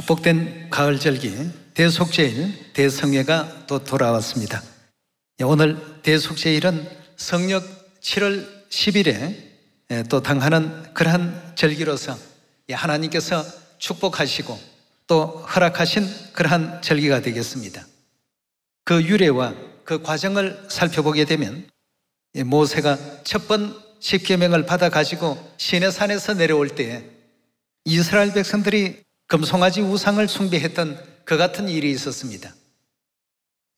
축복된 가을절기 대속제일 대성회가 또 돌아왔습니다. 오늘 대속제일은 성력 7월 10일에 또 당하는 그러한 절기로서 하나님께서 축복하시고 또 허락하신 그러한 절기가 되겠습니다. 그 유래와 그 과정을 살펴보게 되면 모세가 첫 번 십계명을 받아가지고 시내산에서 내려올 때에 이스라엘 백성들이 금송아지 우상을 숭배했던 그 같은 일이 있었습니다.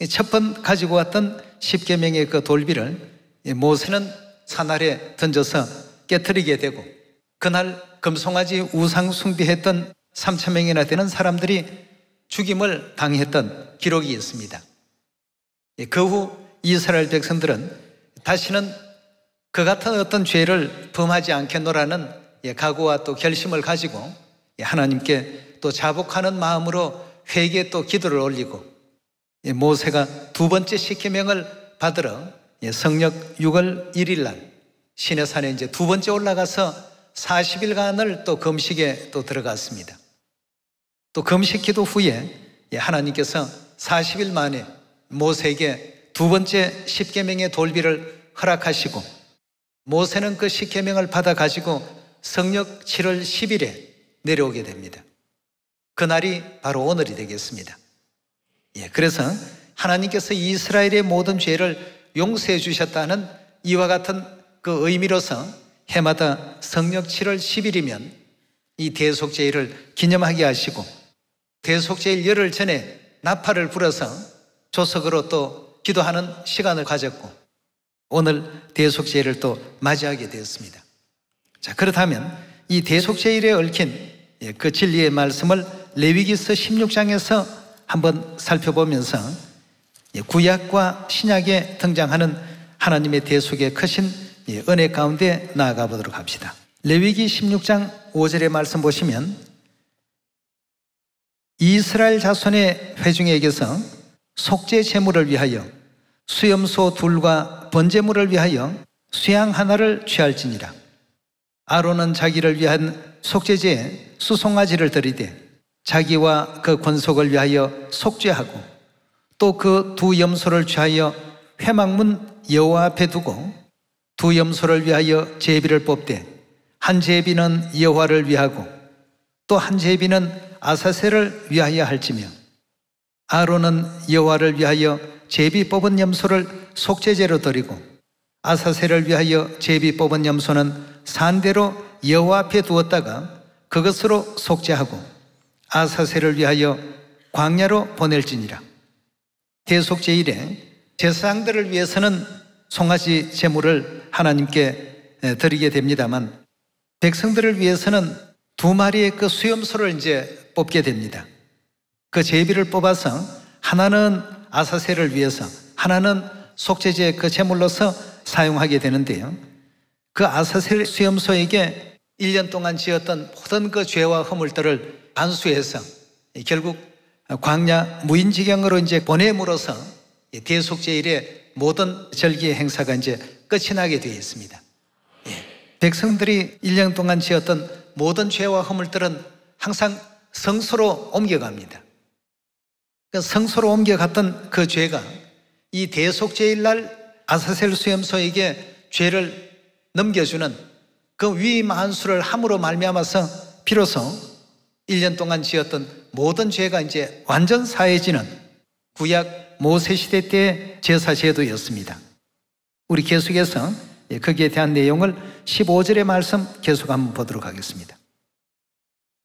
첫 번 가지고 왔던 십계명의 그 돌비를 모세는 산 아래 던져서 깨트리게 되고, 그날 금송아지 우상 숭배했던 3,000명이나 되는 사람들이 죽임을 당했던 기록이 있습니다. 그 후 이스라엘 백성들은 다시는 그 같은 어떤 죄를 범하지 않겠노라는 각오와 또 결심을 가지고 하나님께 또 자복하는 마음으로 회개에 또 기도를 올리고, 모세가 두 번째 십계명을 받으러 성력 6월 1일 날 시내산에 이제 두 번째 올라가서 40일간을 또 금식에 또 들어갔습니다. 또 금식 기도 후에 하나님께서 40일 만에 모세에게 두 번째 십계명의 돌비를 허락하시고, 모세는 그 십계명을 받아 가지고 성력 7월 10일에 내려오게 됩니다. 그날이 바로 오늘이 되겠습니다. 그래서 하나님께서 이스라엘의 모든 죄를 용서해 주셨다는 이와 같은 그 의미로서 해마다 성력 7월 10일이면 이 대속제일을 기념하게 하시고, 대속제일 열흘 전에 나팔을 불어서 조석으로 또 기도하는 시간을 가졌고, 오늘 대속제일을 또 맞이하게 되었습니다. 자, 그렇다면 이 대속제일에 얽힌 그 진리의 말씀을 레위기서 16장에서 한번 살펴보면서 구약과 신약에 등장하는 하나님의 대속의 크신 은혜 가운데 나아가 보도록 합시다. 레위기 16장 5절의 말씀 보시면, 이스라엘 자손의 회중에게서 속죄 제물을 위하여 수염소 둘과 번제물을 위하여 수양 하나를 취할지니라. 아론은 자기를 위한 속죄제에 수송아지를 드리되 자기와 그 권속을 위하여 속죄하고, 또 그 두 염소를 취하여 회막문 여호와 앞에 두고 두 염소를 위하여 제비를 뽑되 한 제비는 여호와를 위하고 또 한 제비는 아사셀을 위하여 할지며, 아론은 여호와를 위하여 제비 뽑은 염소를 속죄제로 드리고 아사셀을 위하여 제비 뽑은 염소는 산대로 여호와 앞에 두었다가 그것으로 속죄하고 아사셀을 위하여 광야로 보낼지니라. 대속제일에 제사장들을 위해서는 송아지 제물을 하나님께 드리게 됩니다만, 백성들을 위해서는 두 마리의 그 수염소를 이제 뽑게 됩니다. 그 제비를 뽑아서 하나는 아사셀을 위해서, 하나는 속죄제 그 제물로서 사용하게 되는데요, 그 아사셀 수염소에게 1년 동안 지었던 모든 그 죄와 허물들을 반수해서 결국 광야 무인지경으로 이제 보냄으로써 대속제일의 모든 절기의 행사가 이제 끝이 나게 되어 있습니다. 백성들이 1년 동안 지었던 모든 죄와 허물들은 항상 성소로 옮겨갑니다. 그 성소로 옮겨갔던 그 죄가 이 대속제일 날 아사셀 수염소에게 죄를 넘겨주는 그 위만수를 함으로 말미암아서 비로소 1년 동안 지었던 모든 죄가 이제 완전 사해지는 구약 모세시대 때의 제사제도였습니다. 우리 계속해서 거기에 대한 내용을 15절의 말씀 계속 한번 보도록 하겠습니다.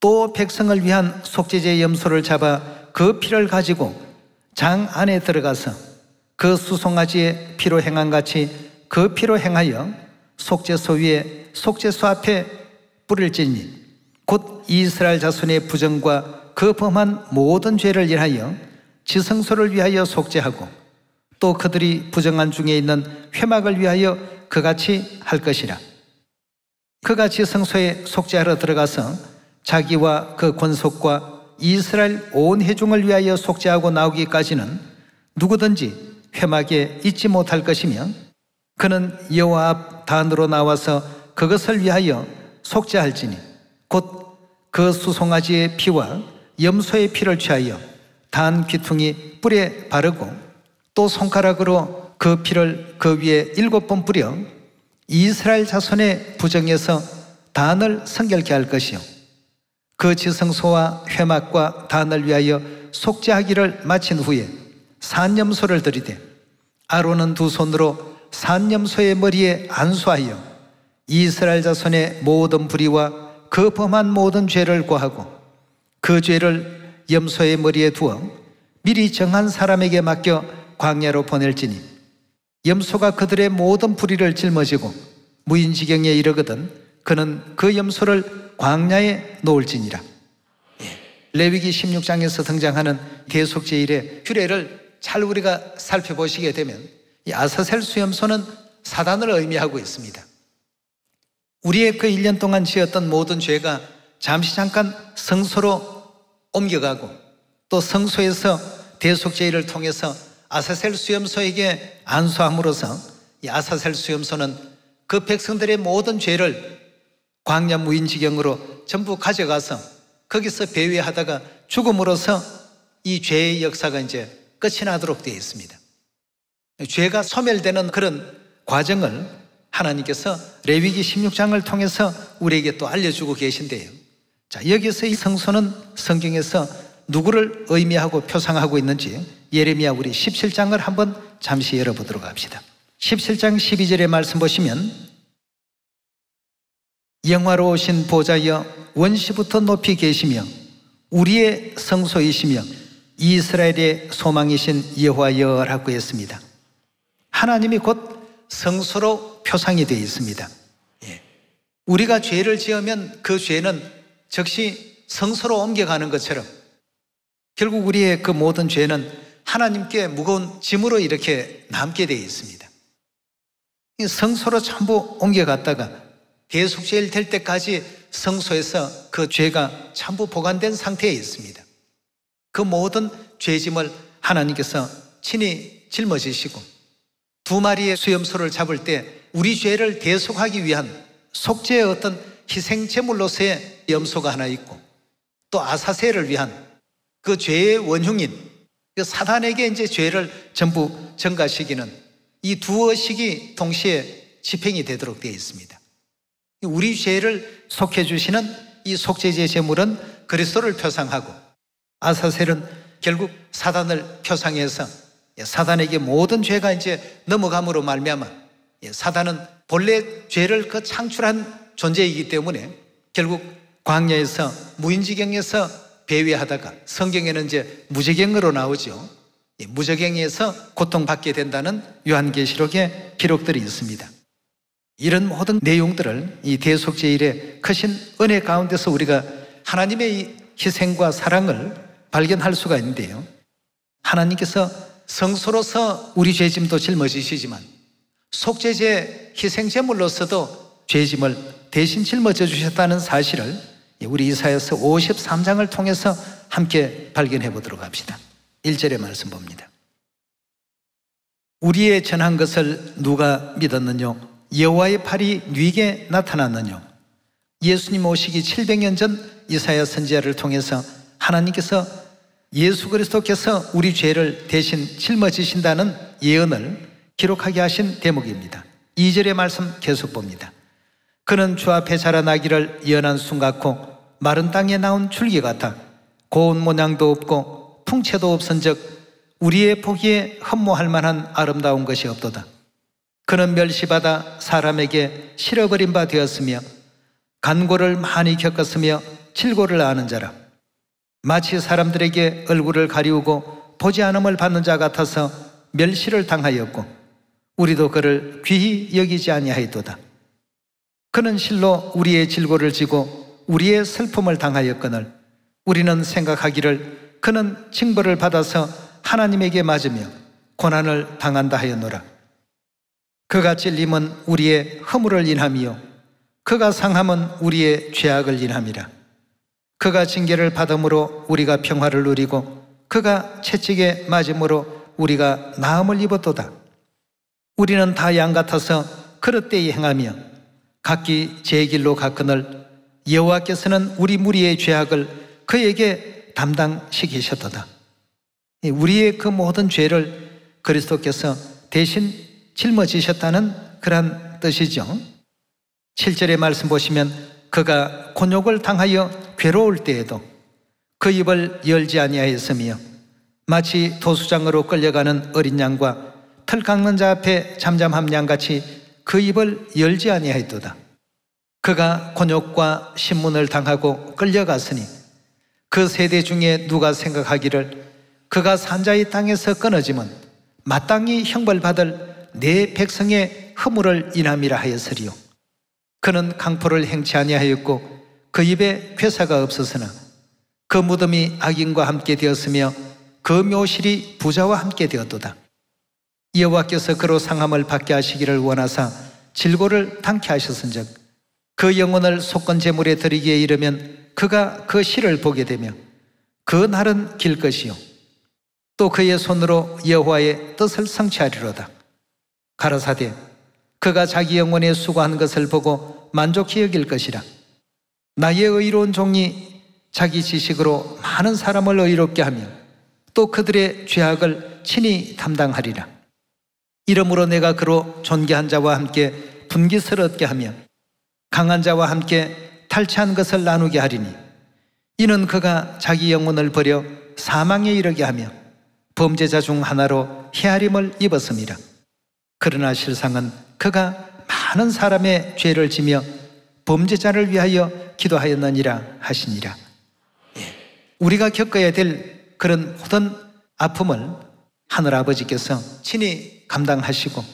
또 백성을 위한 속죄제 염소를 잡아 그 피를 가지고 장 안에 들어가서 그 수송아지의 피로 행한 같이 그 피로 행하여 속죄소 위에 속죄소 앞에 뿌릴지니, 곧 이스라엘 자손의 부정과 그 범한 모든 죄를 인하여 지성소를 위하여 속죄하고 또 그들이 부정한 중에 있는 회막을 위하여 그같이 할 것이라. 그가 지성소에 속죄하러 들어가서 자기와 그 권속과 이스라엘 온 회중을 위하여 속죄하고 나오기까지는 누구든지 회막에 있지 못할 것이며, 그는 여호와 앞 단으로 나와서 그것을 위하여 속죄할지니, 곧 그 수송아지의 피와 염소의 피를 취하여 단 귀퉁이 뿔에 바르고 또 손가락으로 그 피를 그 위에 7번 뿌려 이스라엘 자손의 부정에서 단을 성결케 할 것이요 그 지성소와 회막과 단을 위하여 속죄하기를 마친 후에 산염소를 들이되 아론은 두 손으로 산염소의 머리에 안수하여 이스라엘 자손의 모든 불의와 그 범한 모든 죄를 고하고 그 죄를 염소의 머리에 두어 미리 정한 사람에게 맡겨 광야로 보낼지니 염소가 그들의 모든 불의를 짊어지고 무인지경에 이르거든 그는 그 염소를 광야에 놓을지니라. 레위기 16장에서 등장하는 대속죄일의 규례를 잘 우리가 살펴보시게 되면 이 아사셀 수염소는 사단을 의미하고 있습니다. 우리의 그 1년 동안 지었던 모든 죄가 잠시 잠깐 성소로 옮겨가고 또 성소에서 대속죄일을 통해서 아사셀 수염소에게 안수함으로써 이 아사셀 수염소는 그 백성들의 모든 죄를 광야 무인지경으로 전부 가져가서 거기서 배회하다가 죽음으로써 이 죄의 역사가 이제 끝이 나도록 되어 있습니다. 죄가 소멸되는 그런 과정을 하나님께서 레위기 16장을 통해서 우리에게 또 알려주고 계신데요. 자, 여기서 이 성소는 성경에서 누구를 의미하고 표상하고 있는지 예레미야 우리 17장을 한번 잠시 열어보도록 합시다. 17장 12절의 말씀 보시면 영화로우신 보좌여 원시부터 높이 계시며 우리의 성소이시며 이스라엘의 소망이신 여호와여라고 했습니다. 하나님이 곧 성소로 표상이 되어 있습니다. 우리가 죄를 지으면 그 죄는 즉시 성소로 옮겨가는 것처럼 결국 우리의 그 모든 죄는 하나님께 무거운 짐으로 이렇게 남게 되어 있습니다. 성소로 전부 옮겨갔다가 대속죄일 될 때까지 성소에서 그 죄가 전부 보관된 상태에 있습니다. 그 모든 죄짐을 하나님께서 친히 짊어지시고 두 마리의 수염소를 잡을 때 우리 죄를 대속하기 위한 속죄의 어떤 희생 제물로서의 염소가 하나 있고 또 아사셀을 위한 그 죄의 원흉인 그 사단에게 이제 죄를 전부 전가시키는 이 두 의식이 동시에 집행이 되도록 되어 있습니다. 우리 죄를 속해 주시는 이 속죄제 제물은 그리스도를 표상하고 아사셀은 결국 사단을 표상해서 사단에게 모든 죄가 이제 넘어감으로 말미암아 사단은 본래 죄를 그 창출한 존재이기 때문에 결국 광야에서 무인지경에서 배회하다가 성경에는 이제 무저갱으로 나오죠. 무저갱에서 고통받게 된다는 요한계시록의 기록들이 있습니다. 이런 모든 내용들을 이 대속죄일의 크신 은혜 가운데서 우리가 하나님의 이 희생과 사랑을 발견할 수가 있는데요. 하나님께서 성소로서 우리 죄짐도 짊어지시지만 속죄제 희생제물로서도 죄짐을 대신 짊어져 주셨다는 사실을 우리 이사야서 53장을 통해서 함께 발견해 보도록 합시다. 1절의 말씀 봅니다. 우리의 전한 것을 누가 믿었느뇨? 여호와의 팔이 네게 나타났느뇨? 예수님 오시기 700년 전 이사야 선지자를 통해서 하나님께서 예수 그리스도께서 우리 죄를 대신 짊어지신다는 예언을 기록하게 하신 대목입니다. 2절의 말씀 계속 봅니다. 그는 주 앞에 자라나기를 연한 순 같고 마른 땅에 나온 줄기 같아 고운 모양도 없고 풍채도 없은즉 우리의 보기에 흠모할 만한 아름다운 것이 없도다. 그는 멸시받아 사람에게 실어버린 바 되었으며 간고를 많이 겪었으며 질고를 아는 자라. 마치 사람들에게 얼굴을 가리우고 보지 않음을 받는 자 같아서 멸시를 당하였고 우리도 그를 귀히 여기지 아니하였도다. 그는 실로 우리의 질고를 지고 우리의 슬픔을 당하였거늘 우리는 생각하기를 그는 징벌을 받아서 하나님에게 맞으며 고난을 당한다 하였노라. 그가 찔림은 우리의 허물을 인함이요 그가 상함은 우리의 죄악을 인함이라. 그가 징계를 받음으로 우리가 평화를 누리고 그가 채찍에 맞음으로 우리가 나음을 입었도다. 우리는 다 양 같아서 그릇되이 행하며 각기 제 길로 갔거늘 여호와께서는 우리 무리의 죄악을 그에게 담당시키셨도다. 우리의 그 모든 죄를 그리스도께서 대신 짊어지셨다는 그러한 뜻이죠. 7절의 말씀 보시면 그가 곤욕을 당하여 괴로울 때에도 그 입을 열지 아니하였으며 마치 도수장으로 끌려가는 어린 양과 털 깎는 자 앞에 잠잠한 양같이 그 입을 열지 아니하였도다. 그가 곤욕과 신문을 당하고 끌려갔으니 그 세대 중에 누가 생각하기를 그가 산자의 땅에서 끊어지면 마땅히 형벌받을 내 백성의 허물을 인함이라 하였으리요. 그는 강포를 행치 아니하였고 그 입에 괴사가 없었으나 그 무덤이 악인과 함께 되었으며 그 묘실이 부자와 함께 되었도다. 여호와께서 그로 상함을 받게 하시기를 원하사 질고를 당케 하셨은즉 그 영혼을 속건 제물에 드리기에 이르면 그가 그 실을 보게 되며 그 날은 길 것이요 또 그의 손으로 여호와의 뜻을 성취하리로다. 가라사대 그가 자기 영혼에 수고한 것을 보고 만족히 여길 것이라. 나의 의로운 종이 자기 지식으로 많은 사람을 의롭게 하며 또 그들의 죄악을 친히 담당하리라. 이러므로 내가 그로 존귀한 자와 함께 분깃을 하며 강한 자와 함께 탈취한 것을 나누게 하리니 이는 그가 자기 영혼을 버려 사망에 이르게 하며 범죄자 중 하나로 헤아림을 입었음이라. 그러나 실상은 그가 많은 사람의 죄를 지며 범죄자를 위하여 기도하였느니라 하시니라. 우리가 겪어야 될 그런 모든 아픔을 하늘아버지께서 친히 감당하시고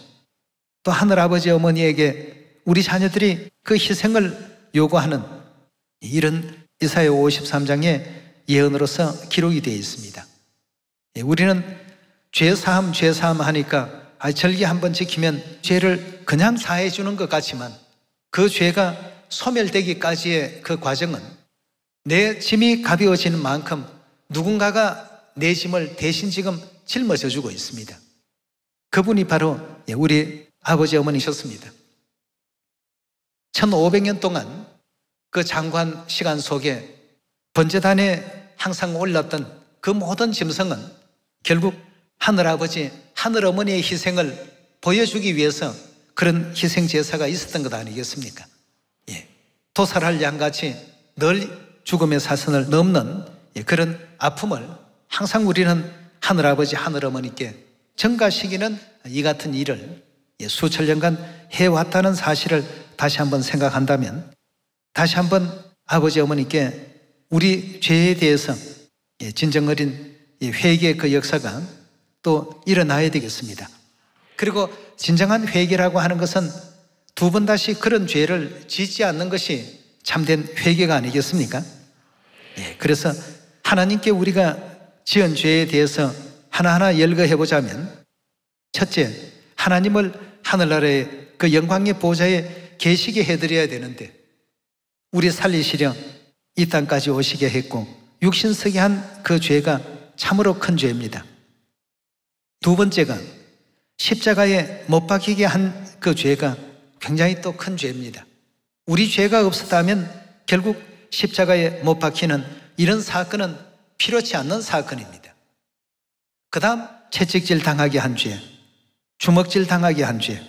또 하늘아버지 어머니에게 우리 자녀들이 그 희생을 요구하는 이런 이사야 53장의 예언으로서 기록이 되어 있습니다. 우리는 죄사함 하니까 절기 한번 지키면 죄를 그냥 사해 주는 것 같지만 그 죄가 소멸되기까지의 그 과정은 내 짐이 가벼워지는 만큼 누군가가 내 짐을 대신 지금 짊어져 주고 있습니다. 그분이 바로 우리 아버지 어머니셨습니다. 1500년 동안 그 장관 시간 속에 번제단에 항상 올랐던 그 모든 짐승은 결국 하늘아버지, 하늘어머니의 희생을 보여주기 위해서 그런 희생 제사가 있었던 것 아니겠습니까? 도살할 양같이 늘 죽음의 사선을 넘는 그런 아픔을 항상 우리는 하늘아버지, 하늘어머니께 전가시키는 이 같은 일을 수천 년간 해왔다는 사실을 다시 한번 생각한다면 다시 한번 아버지 어머니께 우리 죄에 대해서 진정 어린 회개의 그 역사가 또 일어나야 되겠습니다. 그리고 진정한 회개라고 하는 것은 두 번 다시 그런 죄를 짓지 않는 것이 참된 회개가 아니겠습니까? 그래서 하나님께 우리가 지은 죄에 대해서 하나하나 열거해 보자면 첫째, 하나님을 하늘나라의 그 영광의 보좌에 계시게 해드려야 되는데 우리 살리시려 이 땅까지 오시게 했고 육신서게 한 그 죄가 참으로 큰 죄입니다. 두 번째가 십자가에 못 박히게 한 그 죄가 굉장히 또 큰 죄입니다. 우리 죄가 없었다면 결국 십자가에 못 박히는 이런 사건은 필요치 않는 사건입니다. 그 다음 채찍질 당하게 한 죄, 주먹질 당하게 한 죄,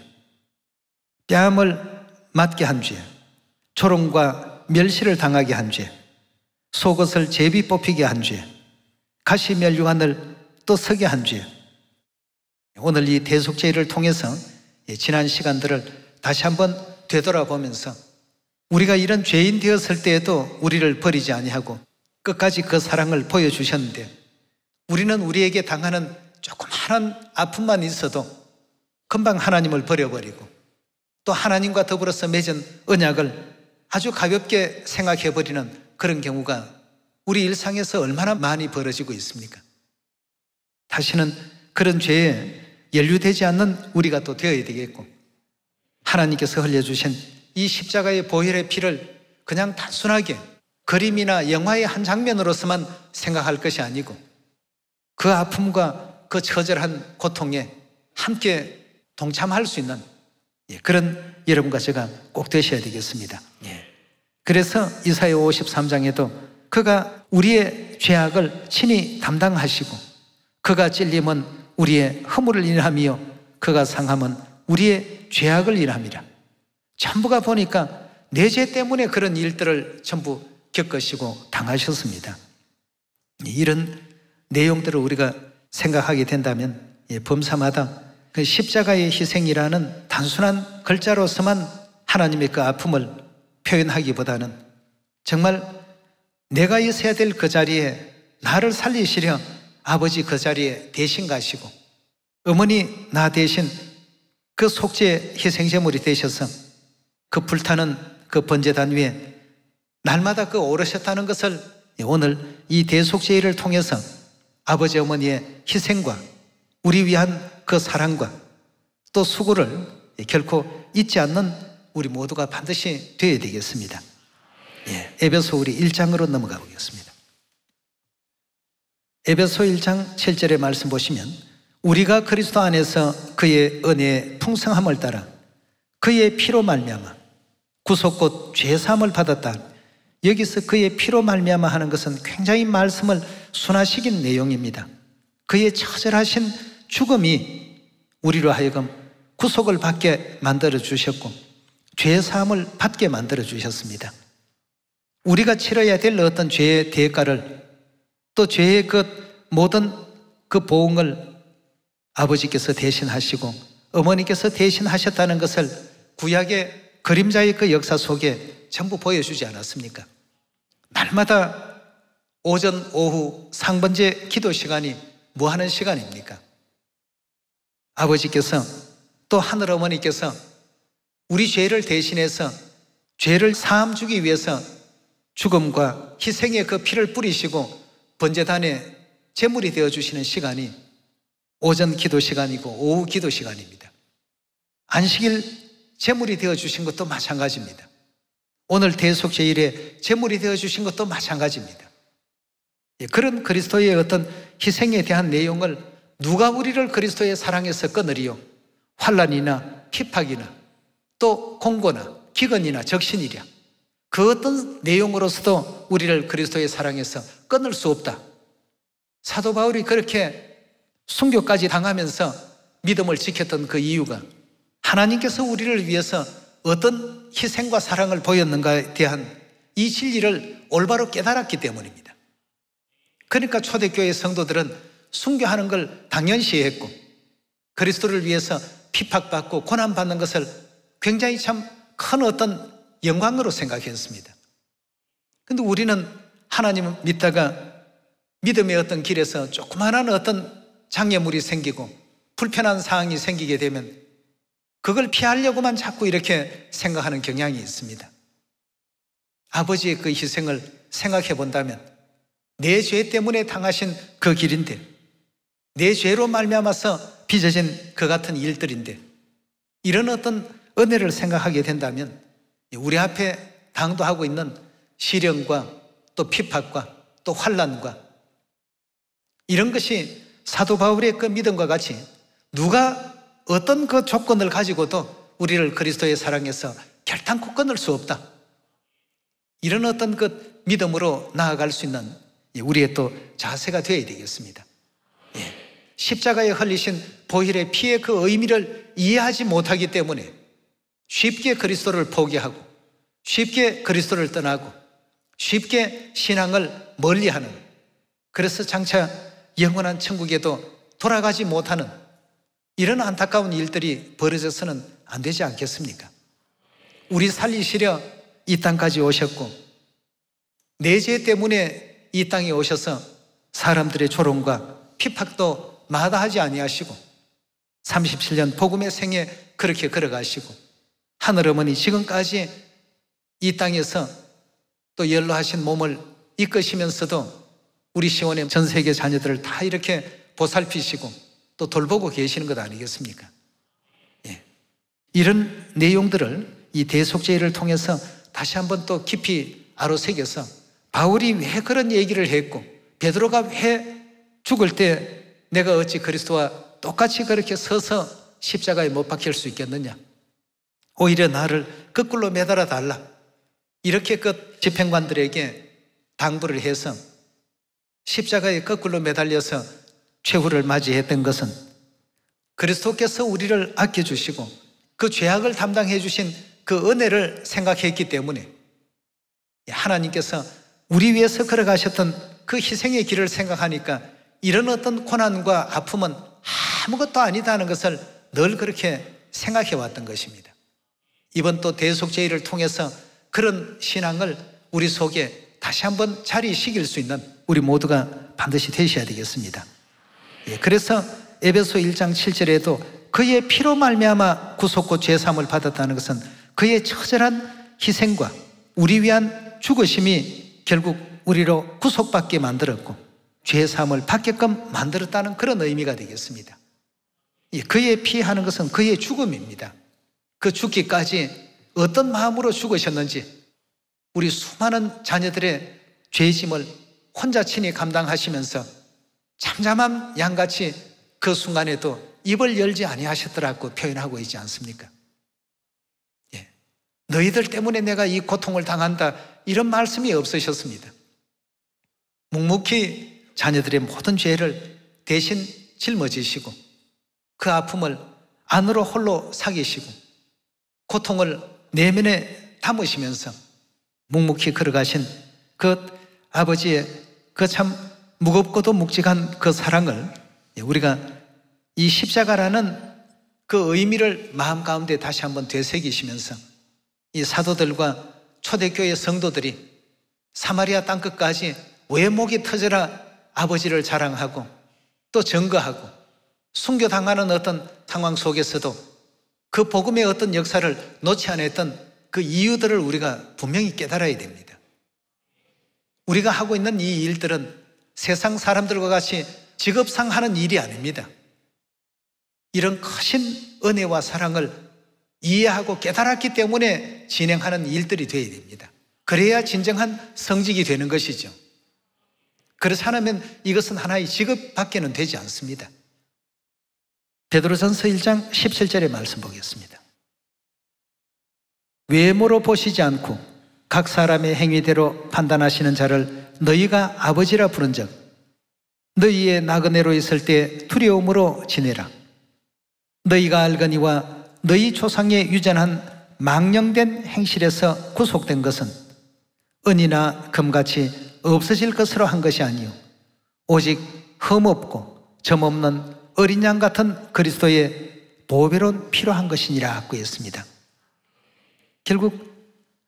뺨을 맞게 한 죄, 조롱과 멸시를 당하게 한 죄, 속옷을 제비 뽑히게 한 죄, 가시 멸류관을 또 서게 한 죄. 오늘 이 대속죄를 통해서 지난 시간들을 다시 한번 되돌아보면서 우리가 이런 죄인 되었을 때에도 우리를 버리지 아니하고 끝까지 그 사랑을 보여주셨는데 우리는 우리에게 당하는 조그마한 아픔만 있어도 금방 하나님을 버려버리고 또 하나님과 더불어서 맺은 언약을 아주 가볍게 생각해버리는 그런 경우가 우리 일상에서 얼마나 많이 벌어지고 있습니까? 다시는 그런 죄에 연루되지 않는 우리가 또 되어야 되겠고 하나님께서 흘려주신 이 십자가의 보혈의 피를 그냥 단순하게 그림이나 영화의 한 장면으로서만 생각할 것이 아니고 그 아픔과 그 처절한 고통에 함께 동참할 수 있는 그런 여러분과 제가 꼭 되셔야 되겠습니다. 그래서 이사야 53장에도 그가 우리의 죄악을 친히 담당하시고 그가 찔림은 우리의 허물을 인하며 그가 상함은 우리의 죄악을 인함이라. 전부가 보니까 내 죄 때문에 그런 일들을 전부 겪으시고 당하셨습니다. 이런 내용들을 우리가 생각하게 된다면 범사마다 그 십자가의 희생이라는 단순한 글자로서만 하나님의 그 아픔을 표현하기보다는 정말 내가 있어야 될 그 자리에 나를 살리시려 아버지 그 자리에 대신 가시고 어머니 나 대신 그 속죄 희생제물이 되셔서 그 불타는 그 번제단 위에 날마다 그 오르셨다는 것을 오늘 이 대속죄를 통해서 아버지 어머니의 희생과 우리 위한 그 사랑과 또 수고를 결코 잊지 않는 우리 모두가 반드시 되어야 되겠습니다. 에베소 우리 1장으로 넘어가 보겠습니다. 에베소 1장 7절의 말씀 보시면 우리가 그리스도 안에서 그의 은혜의 풍성함을 따라 그의 피로 말미암아 구속 곧 죄사함을 받았다. 여기서 그의 피로 말미암아 하는 것은 굉장히 말씀을 순화시킨 내용입니다. 그의 처절하신 죽음이 우리로 하여금 구속을 받게 만들어 주셨고 죄사함을 받게 만들어 주셨습니다. 우리가 치러야 될 어떤 죄의 대가를 또 죄의 그 모든 그 보응을 아버지께서 대신하시고 어머니께서 대신하셨다는 것을 구약의 그림자의 그 역사 속에 전부 보여주지 않았습니까? 날마다 오전, 오후 상번제 기도 시간이 뭐 하는 시간입니까? 아버지께서 또 하늘 어머니께서 우리 죄를 대신해서 죄를 사함 주기 위해서 죽음과 희생의 그 피를 뿌리시고 번제단에 제물이 되어주시는 시간이 오전 기도 시간이고 오후 기도 시간입니다. 안식일 제물이 되어주신 것도 마찬가지입니다. 오늘 대속죄일에 제물이 되어주신 것도 마찬가지입니다. 그런 그리스도의 어떤 희생에 대한 내용을 누가 우리를 그리스도의 사랑에서 끊으리요? 환난이나 핍박이나 또 공고나 기근이나 적신이랴. 그 어떤 내용으로서도 우리를 그리스도의 사랑에서 끊을 수 없다. 사도 바울이 그렇게 순교까지 당하면서 믿음을 지켰던 그 이유가 하나님께서 우리를 위해서 어떤 희생과 사랑을 보였는가에 대한 이 진리를 올바로 깨달았기 때문입니다. 그러니까 초대교회 성도들은 순교하는 걸 당연시했고 그리스도를 위해서 핍박받고 고난받는 것을 굉장히 참 큰 어떤 영광으로 생각했습니다. 그런데 우리는 하나님을 믿다가 믿음의 어떤 길에서 조그마한 어떤 장애물이 생기고 불편한 상황이 생기게 되면 그걸 피하려고만 자꾸 이렇게 생각하는 경향이 있습니다. 아버지의 그 희생을 생각해 본다면 내 죄 때문에 당하신 그 길인데 내 죄로 말미암아서 빚어진 그 같은 일들인데 이런 어떤 은혜를 생각하게 된다면 우리 앞에 당도하고 있는 시련과 또 핍박과 또 환난과 이런 것이 사도 바울의 그 믿음과 같이 누가 어떤 그 조건을 가지고도 우리를 그리스도의 사랑에서 결단코 끊을 수 없다. 이런 어떤 그 믿음으로 나아갈 수 있는 우리의 또 자세가 되어야 되겠습니다. 십자가에 흘리신 보혈의 피의 그 의미를 이해하지 못하기 때문에 쉽게 그리스도를 포기하고 쉽게 그리스도를 떠나고 쉽게 신앙을 멀리하는, 그래서 장차 영원한 천국에도 돌아가지 못하는 이런 안타까운 일들이 벌어져서는 안 되지 않겠습니까? 우리 살리시려 이 땅까지 오셨고 내 죄 때문에 이 땅에 오셔서 사람들의 조롱과 핍박도 마다하지 아니하시고 37년 복음의 생에 그렇게 걸어가시고 하늘어머니 지금까지 이 땅에서 또 연로하신 몸을 이끄시면서도 우리 시온의 전 세계 자녀들을 다 이렇게 보살피시고 또 돌보고 계시는 것 아니겠습니까? 이런 내용들을 이 대속죄를 통해서 다시 한번 또 깊이 아로새겨서 바울이 왜 그런 얘기를 했고 베드로가 왜 죽을 때 내가 어찌 그리스도와 똑같이 그렇게 서서 십자가에 못 박힐 수 있겠느냐, 오히려 나를 거꾸로 매달아 달라, 이렇게 그 집행관들에게 당부를 해서 십자가에 거꾸로 매달려서 최후를 맞이했던 것은 그리스도께서 우리를 아껴주시고 그 죄악을 담당해 주신 그 은혜를 생각했기 때문에 하나님께서 우리 위해서 걸어가셨던 그 희생의 길을 생각하니까 이런 어떤 고난과 아픔은 아무것도 아니다는 것을 늘 그렇게 생각해 왔던 것입니다. 이번 또 대속죄일을 통해서 그런 신앙을 우리 속에 다시 한번 자리시킬 수 있는 우리 모두가 반드시 되셔야 되겠습니다. 그래서 에베소 1장 7절에도 그의 피로 말미암아 구속고 죄사함을 받았다는 것은 그의 처절한 희생과 우리 위한 죽으심이 결국 우리로 구속받게 만들었고 죄사함을 받게끔 만들었다는 그런 의미가 되겠습니다. 그의 피 하는 것은 그의 죽음입니다. 그 죽기까지 어떤 마음으로 죽으셨는지 우리 수많은 자녀들의 죄짐을 혼자 친히 감당하시면서 잠잠한 양같이 그 순간에도 입을 열지 아니하셨더라고 표현하고 있지 않습니까? 너희들 때문에 내가 이 고통을 당한다 이런 말씀이 없으셨습니다. 묵묵히 자녀들의 모든 죄를 대신 짊어지시고 그 아픔을 안으로 홀로 사기시고 고통을 내면에 담으시면서 묵묵히 걸어가신 그 아버지의 그 참 무겁고도 묵직한 그 사랑을 우리가 이 십자가라는 그 의미를 마음 가운데 다시 한번 되새기시면서 이 사도들과 초대교회 성도들이 사마리아 땅끝까지 왜 목이 터져라 아버지를 자랑하고 또 증거하고 순교당하는 어떤 상황 속에서도 그 복음의 어떤 역사를 놓지 않았던 그 이유들을 우리가 분명히 깨달아야 됩니다. 우리가 하고 있는 이 일들은 세상 사람들과 같이 직업상 하는 일이 아닙니다. 이런 크신 은혜와 사랑을 이해하고 깨달았기 때문에 진행하는 일들이 되어야 됩니다. 그래야 진정한 성직이 되는 것이죠. 그렇지 않으면 이것은 하나의 직업밖에는 되지 않습니다. 베드로전서 1장 17절의 말씀 보겠습니다. 외모로 보시지 않고 각 사람의 행위대로 판단하시는 자를 너희가 아버지라 부른즉 너희의 나그네로 있을 때 두려움으로 지내라. 너희가 알거니와 너희 조상의 유전한 망령된 행실에서 구속된 것은 은이나 금같이 없어질 것으로 한 것이 아니요 오직 흠없고 점없는 어린 양 같은 그리스도의 보배로운 피로 한 것이니라 하고 했습니다. 결국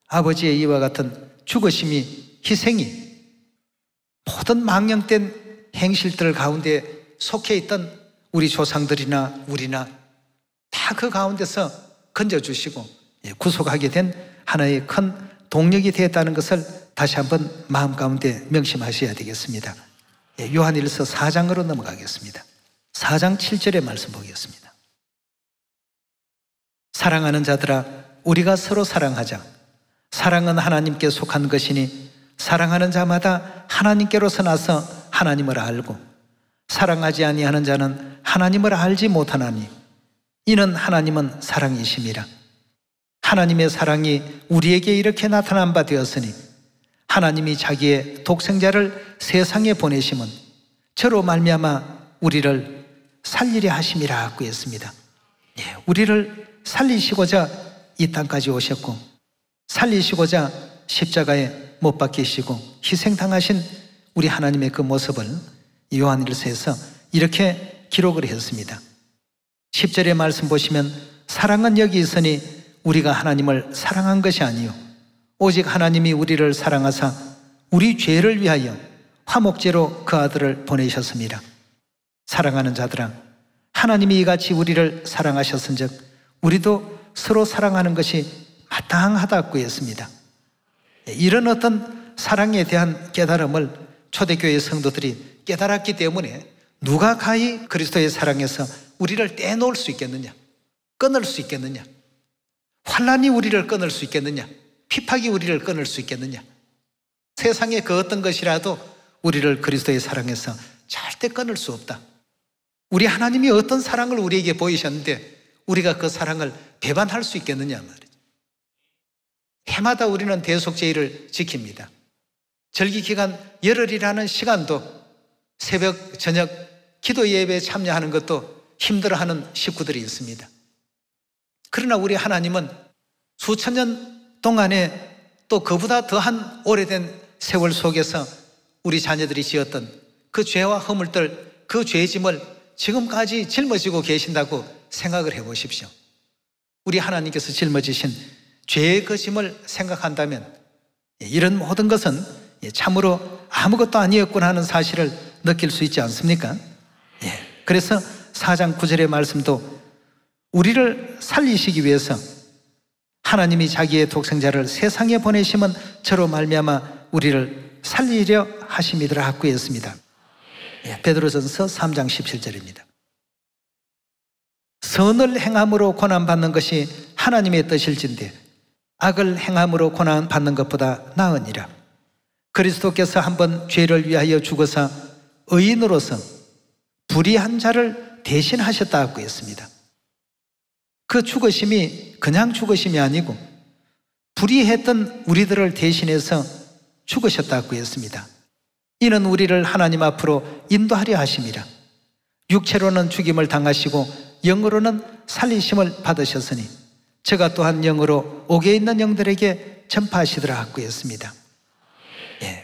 아버지의 이와 같은 죽으심이 희생이 모든 망령된 행실들 가운데 속해 있던 우리 조상들이나 우리나 다 그 가운데서 건져주시고 구속하게 된 하나의 큰 동력이 되었다는 것을 다시 한번 마음 가운데 명심하셔야 되겠습니다. 요한일서 4장으로 넘어가겠습니다. 4장 7절의 말씀 보겠습니다. 사랑하는 자들아 우리가 서로 사랑하자. 사랑은 하나님께 속한 것이니 사랑하는 자마다 하나님께로서 나서 하나님을 알고 사랑하지 아니하는 자는 하나님을 알지 못하나니 이는 하나님은 사랑이심이라. 하나님의 사랑이 우리에게 이렇게 나타난 바 되었으니 하나님이 자기의 독생자를 세상에 보내심은 저로 말미암아 우리를 살리려 하심이라 하고 했습니다. 우리를 살리시고자 이 땅까지 오셨고 살리시고자 십자가에 못 박히시고 희생당하신 우리 하나님의 그 모습을 요한일서에서 이렇게 기록을 했습니다. 10절의 말씀 보시면 사랑은 여기 있으니 우리가 하나님을 사랑한 것이 아니요 오직 하나님이 우리를 사랑하사 우리 죄를 위하여 화목제로 그 아들을 보내셨습니다. 사랑하는 자들아 하나님이 이같이 우리를 사랑하셨은즉 우리도 서로 사랑하는 것이 마땅하다고 했습니다. 이런 어떤 사랑에 대한 깨달음을 초대교회 성도들이 깨달았기 때문에 누가 가히 그리스도의 사랑에서 우리를 떼놓을 수 있겠느냐, 끊을 수 있겠느냐, 환난이 우리를 끊을 수 있겠느냐, 핍박이 우리를 끊을 수 있겠느냐. 세상의 그 어떤 것이라도 우리를 그리스도의 사랑에서 절대 끊을 수 없다. 우리 하나님이 어떤 사랑을 우리에게 보이셨는데 우리가 그 사랑을 배반할 수 있겠느냐 말이죠. 해마다 우리는 대속죄일을 지킵니다. 절기 기간 열흘이라는 시간도 새벽 저녁 기도 예배에 참여하는 것도 힘들어하는 식구들이 있습니다. 그러나 우리 하나님은 수천 년 동안에 또 그보다 더한 오래된 세월 속에서 우리 자녀들이 지었던 그 죄와 허물들, 그 죄짐을 지금까지 짊어지고 계신다고 생각을 해보십시오. 우리 하나님께서 짊어지신 죄의 그 짐을 생각한다면 이런 모든 것은 참으로 아무것도 아니었구나 하는 사실을 느낄 수 있지 않습니까? 그래서 4장 9절의 말씀도 우리를 살리시기 위해서 하나님이 자기의 독생자를 세상에 보내심은 저로 말미암아 우리를 살리려 하심이더라 학구했습니다. 베드로전서 3장 17절입니다. 선을 행함으로 고난받는 것이 하나님의 뜻일진데 악을 행함으로 고난받는 것보다 나으니라. 그리스도께서 한번 죄를 위하여 죽어서 의인으로서 불의한 자를 대신하셨다고 했습니다. 그 죽으심이 그냥 죽으심이 아니고 불의했던 우리들을 대신해서 죽으셨다고 했습니다. 이는 우리를 하나님 앞으로 인도하려 하심이라. 육체로는 죽임을 당하시고 영으로는 살리심을 받으셨으니 저가 또한 영으로 옥에 있는 영들에게 전파하시더라 하고 했습니다.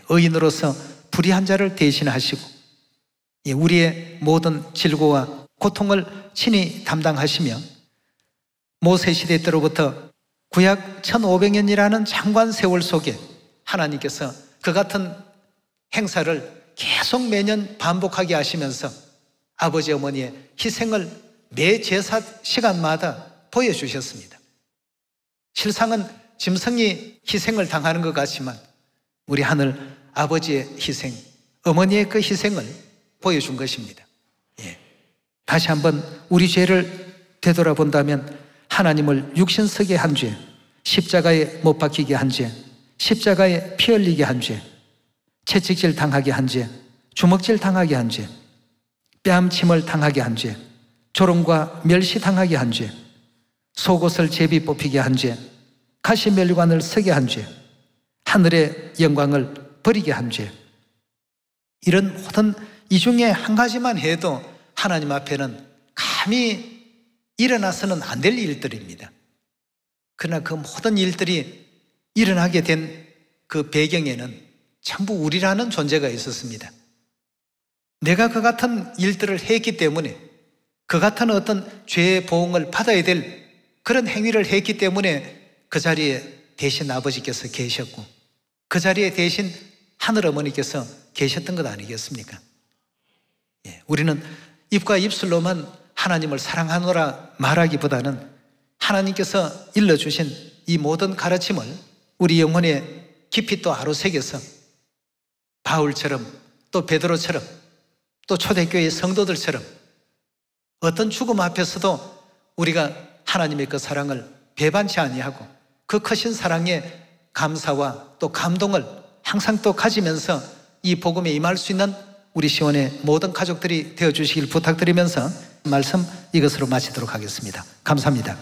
의인으로서 불의한 자를 대신하시고 우리의 모든 질고와 고통을 친히 담당하시며 모세시대 때로부터 구약 1500년이라는 장관 세월 속에 하나님께서 그 같은 행사를 계속 매년 반복하게 하시면서 아버지 어머니의 희생을 매 제사 시간마다 보여주셨습니다. 실상은 짐승이 희생을 당하는 것 같지만 우리 하늘 아버지의 희생, 어머니의 그 희생을 보여준 것입니다. 다시 한번 우리 죄를 되돌아본다면 하나님을 육신석에 한 죄, 십자가에 못 박히게 한 죄, 십자가에 피 흘리게 한 죄, 채찍질 당하게 한 죄, 주먹질 당하게 한 죄, 뺨침을 당하게 한 죄, 조롱과 멸시 당하게 한 죄, 속옷을 제비 뽑히게 한 죄, 가시면류관을 쓰게 한 죄, 하늘의 영광을 버리게 한 죄, 이런 모든 이 중에 한 가지만 해도 하나님 앞에는 감히 일어나서는 안 될 일들입니다. 그러나 그 모든 일들이 일어나게 된 그 배경에는 전부 우리라는 존재가 있었습니다. 내가 그 같은 일들을 했기 때문에 그 같은 어떤 죄의 보응을 받아야 될 그런 행위를 했기 때문에 그 자리에 대신 아버지께서 계셨고 그 자리에 대신 하늘어머니께서 계셨던 것 아니겠습니까? 우리는 입과 입술로만 하나님을 사랑하노라 말하기보다는 하나님께서 일러주신 이 모든 가르침을 우리 영혼에 깊이 또 아로새겨서 바울처럼 또 베드로처럼 또 초대교회 성도들처럼 어떤 죽음 앞에서도 우리가 하나님의 그 사랑을 배반치 아니하고 그 크신 사랑에 감사와 또 감동을 항상 또 가지면서 이 복음에 임할 수 있는 우리 시온의 모든 가족들이 되어주시길 부탁드리면서 말씀 이것으로 마치도록 하겠습니다. 감사합니다.